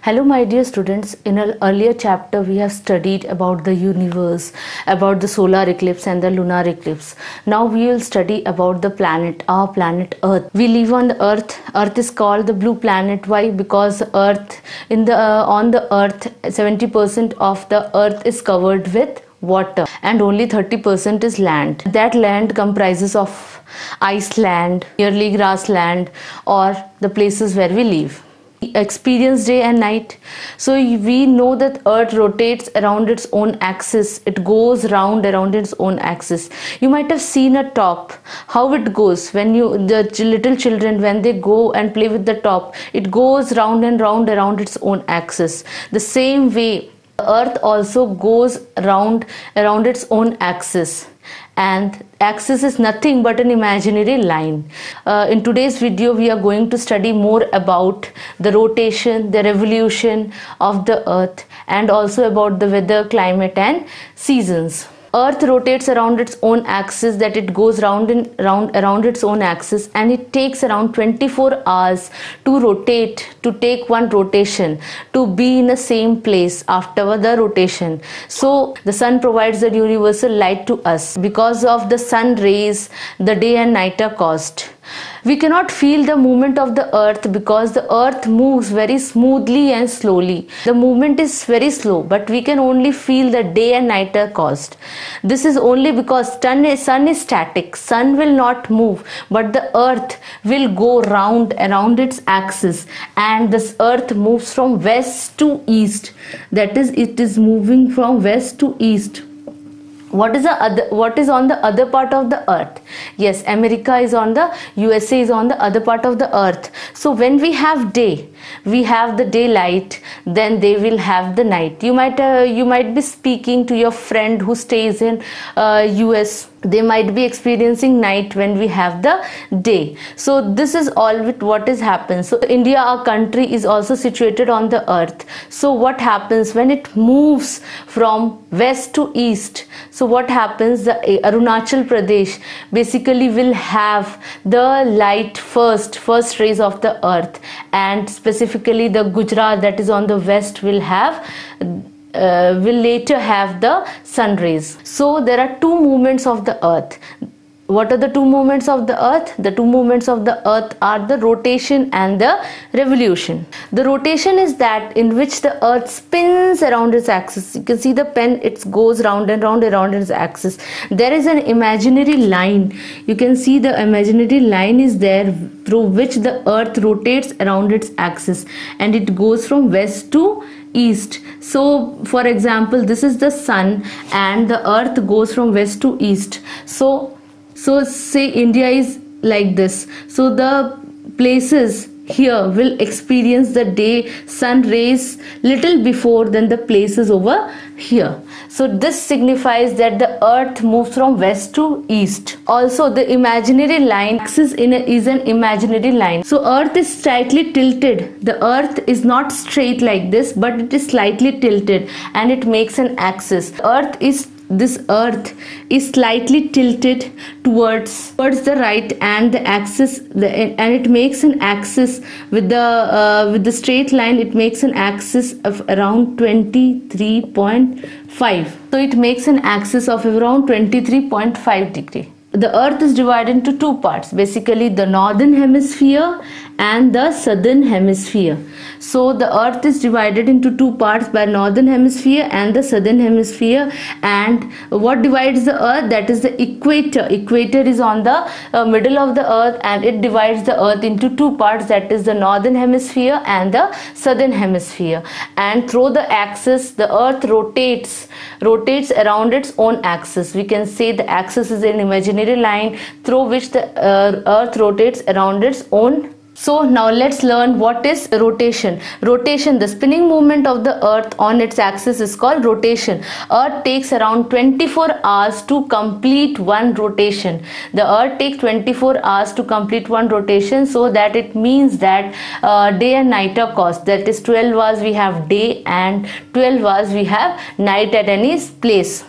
Hello my dear students, in an earlier chapter we have studied about the universe, about the solar eclipse and the lunar eclipse. Now we will study about the planet, our planet Earth. We live on the Earth. Earth is called the blue planet. Why? Because Earth, on the Earth, 70% of the Earth is covered with water and only 30% is land. That land comprises of Iceland, nearly grassland, or the places where we live. Experience day and night. So we know that Earth rotates around its own axis. It goes round around its own axis. You might have seen a top, how it goes when the little children, when they go and play with the top, it goes round and round around its own axis. The same way Earth also goes round around its own axis, and axis is nothing but an imaginary line. In today's video we are going to study more about the rotation, the revolution of the Earth, and also about the weather, climate and seasons. Earth rotates around its own axis, that it goes round and round around its own axis, and it takes around 24 hours to rotate, to take one rotation, to be in the same place after the rotation. So the sun provides the universal light to us. Because of the sun rays, the day and night are caused. We cannot feel the movement of the Earth because the Earth moves very smoothly and slowly. The movement is very slow, but we can only feel the day and night are caused. This is only because sun is static. Sun will not move, but the Earth will go round around its axis, and this Earth moves from west to east. That is, it is moving from west to east. What is on the other part of the Earth? Yes, America is on the USA is on the other part of the Earth. So when we have day, we have the daylight, then they will have the night. You might be speaking to your friend who stays in US. They might be experiencing night when we have the day. So this is all with what is happens. So India, our country, is also situated on the Earth. So what happens when it moves from west to east? So what happens, the Arunachal Pradesh basically will have the light first rays of the Earth, and specifically the Gujarat, that is on the west, will later have the sun rays. So there are two movements of the Earth. What are the two movements of the Earth? The two movements of the Earth are the rotation and the revolution. The rotation is that in which the Earth spins around its axis. You can see the pen, it goes round and round around its axis. There is an imaginary line. You can see the imaginary line is there through which the Earth rotates around its axis, and it goes from west to east. So for example, this is the sun and the Earth goes from west to east. So say India is like this. So the places here will experience the day sun rays little before than the places over here. So this signifies that the Earth moves from west to east. Also, the imaginary line axis is an imaginary line. So Earth is slightly tilted. The Earth is not straight like this, but it is slightly tilted, and it makes an axis. This Earth is slightly tilted towards the right, and the axis, and it makes an axis with the straight line. It makes an axis of around 23.5. So it makes an axis of around 23.5 degree. The Earth is divided into two parts, basically the northern hemisphere and the southern hemisphere. So the Earth is divided into two parts by northern hemisphere and the southern hemisphere. And what divides the Earth? That is the equator. Equator is on the middle of the Earth, and it divides the Earth into two parts, that is the northern hemisphere and the southern hemisphere. And through the axis, the Earth rotates around its own axis. We can say the axis is an imaginary line through which the Earth rotates around its own. So now let's learn what is rotation. Rotation, the spinning movement of the Earth on its axis, is called rotation. Earth takes around 24 hours to complete one rotation. The Earth takes 24 hours to complete one rotation, so that it means that day and night are caused. That is 12 hours we have day and 12 hours we have night at any place.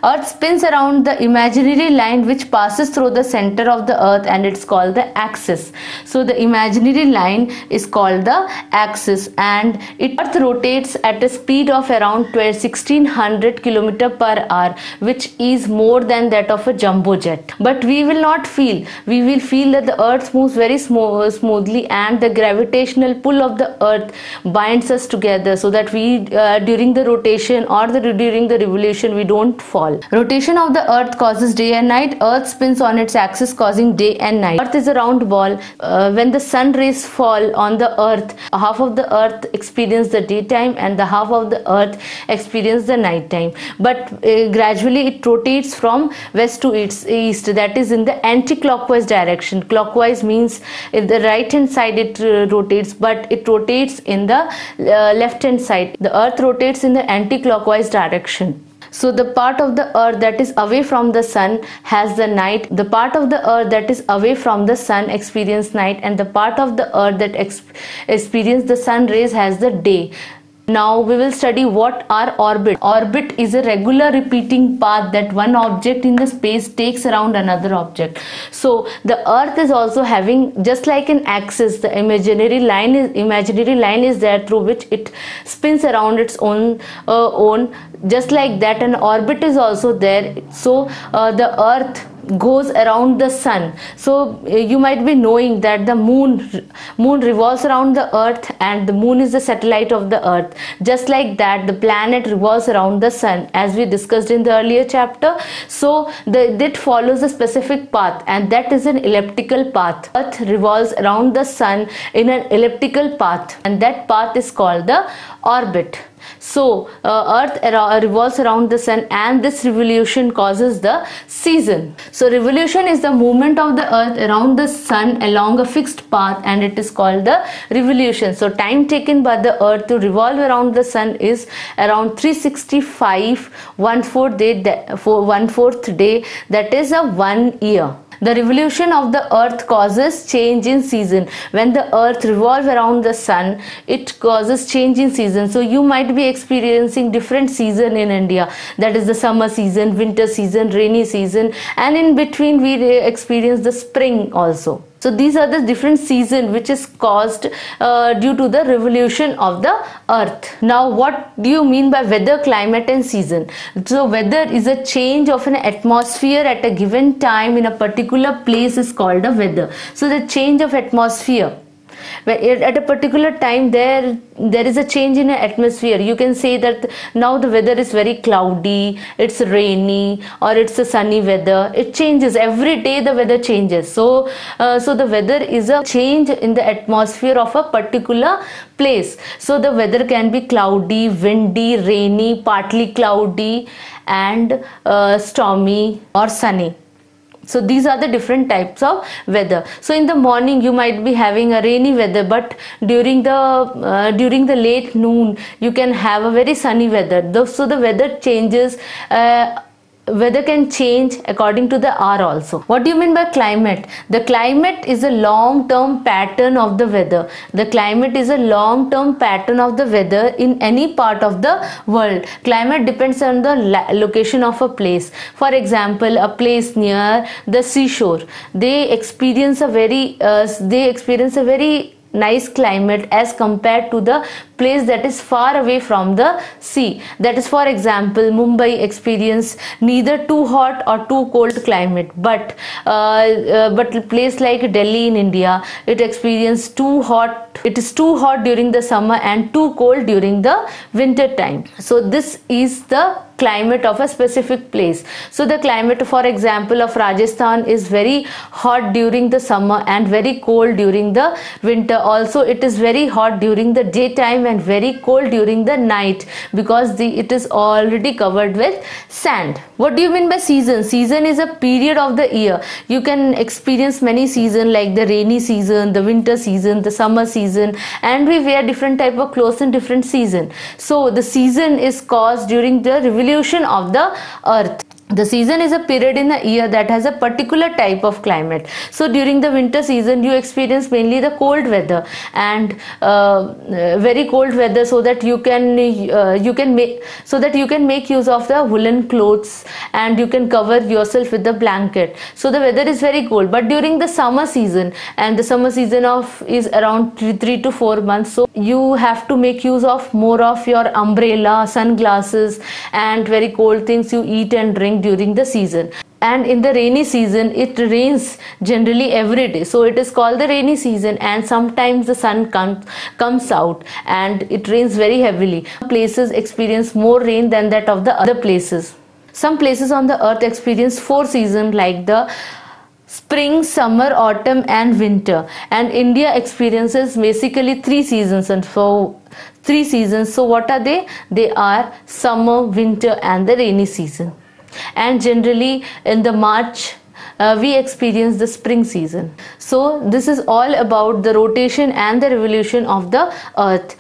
Earth spins around the imaginary line which passes through the center of the earth, and it's called the axis. So the imaginary line is called the axis, and earth rotates at a speed of around 1600 km per hour, which is more than that of a jumbo jet. But we will not feel. We will feel that the earth moves very smoothly, and the gravitational pull of the earth binds us together, so that we during the rotation or during the revolution we don't fall. Rotation of the earth causes day and night. Earth spins on its axis, causing day and night. Earth is a round ball. When the sun rays fall on the earth, half of the earth experience the daytime and the half of the earth experience the nighttime. But gradually it rotates from west to east, that is in the anti-clockwise direction. Clockwise means if the right hand side it rotates, but it rotates in the left hand side. The earth rotates in the anti-clockwise direction. So the part of the earth that is away from the sun has the night. The part of the earth that is away from the sun experience night, and the part of the earth that experience the sun rays has the day. Now we will study what are orbits. Orbit is a regular repeating path that one object in the space takes around another object. So the earth is also having, just like an axis, the imaginary line is there through which it spins around its own just like that an orbit is also there. So the earth goes around the sun. So you might be knowing that the moon revolves around the earth, and the moon is the satellite of the earth. Just like that the planet revolves around the sun, as we discussed in the earlier chapter. So that follows a specific path, and that is an elliptical path. Earth revolves around the sun in an elliptical path, and that path is called the orbit. So earth revolves around the sun, and this revolution causes the season. So revolution is the movement of the earth around the sun along a fixed path, and it is called the revolution. So time taken by the earth to revolve around the sun is around 365 1/4 day, that is a 1 year. The revolution of the earth causes change in season. When the earth revolves around the sun, it causes change in season. So you might be experiencing different season in India. That is the summer season, winter season, rainy season, and in between we experience the spring also. So these are the different seasons which is caused due to the revolution of the earth. Now what do you mean by weather, climate and season? So weather is a change of an atmosphere at a given time in a particular place is called a weather. So the change of atmosphere, at a particular time there is a change in an atmosphere. You can say that now the weather is very cloudy, it's rainy, or it's a sunny weather. It changes every day, the weather changes. So the weather is a change in the atmosphere of a particular place. So the weather can be cloudy, windy, rainy, partly cloudy, and stormy or sunny. So these are the different types of weather. So in the morning you might be having a rainy weather, but during the late noon you can have a very sunny weather. So the weather changes. Weather can change according to the hour also. What do you mean by climate? The climate is a long-term pattern of the weather. The climate is a long-term pattern of the weather in any part of the world. Climate depends on the location of a place. For example, a place near the seashore, they experience a very nice climate as compared to the place that is far away from the sea. That is, for example, Mumbai experience neither too hot or too cold climate, but a place like Delhi in India, it experience too hot. It is too hot during the summer and too cold during the winter time. So this is the climate of a specific place. So the climate, for example, of Rajasthan is very hot during the summer and very cold during the winter. Also it is very hot during the daytime and very cold during the night, because it is already covered with sand. What do you mean by season? Season is a period of the year. You can experience many seasons like the rainy season, the winter season, the summer season, and we wear different type of clothes in different season. So the season is caused during the revolution of the earth. The season is a period in the year that has a particular type of climate. So during the winter season you experience mainly the cold weather and very cold weather, so that you can make use of the woolen clothes and you can cover yourself with the blanket. So the weather is very cold. But during the summer season, and the summer season of is around 3 to 4 months, so you have to make use of more of your umbrella, sunglasses and very cold things you eat and drink during the season. And in the rainy season it rains generally every day, so it is called the rainy season. And sometimes the sun comes out and it rains very heavily. Places experience more rain than that of the other places. Some places on the earth experience 4 seasons, like the spring, summer, autumn and winter. And India experiences basically 3 seasons. And so 3 seasons, so what are they? They are summer, winter and the rainy season. And generally in the March we experience the spring season. So this is all about the rotation and the revolution of the earth.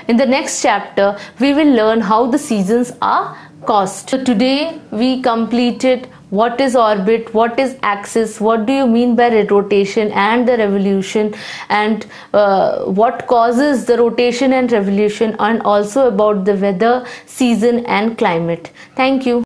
In the next chapter we will learn how the seasons are caused. So today we completed what is orbit, what is axis, what do you mean by rotation and the revolution, and what causes the rotation and revolution, and also about the weather, season and climate. Thank you.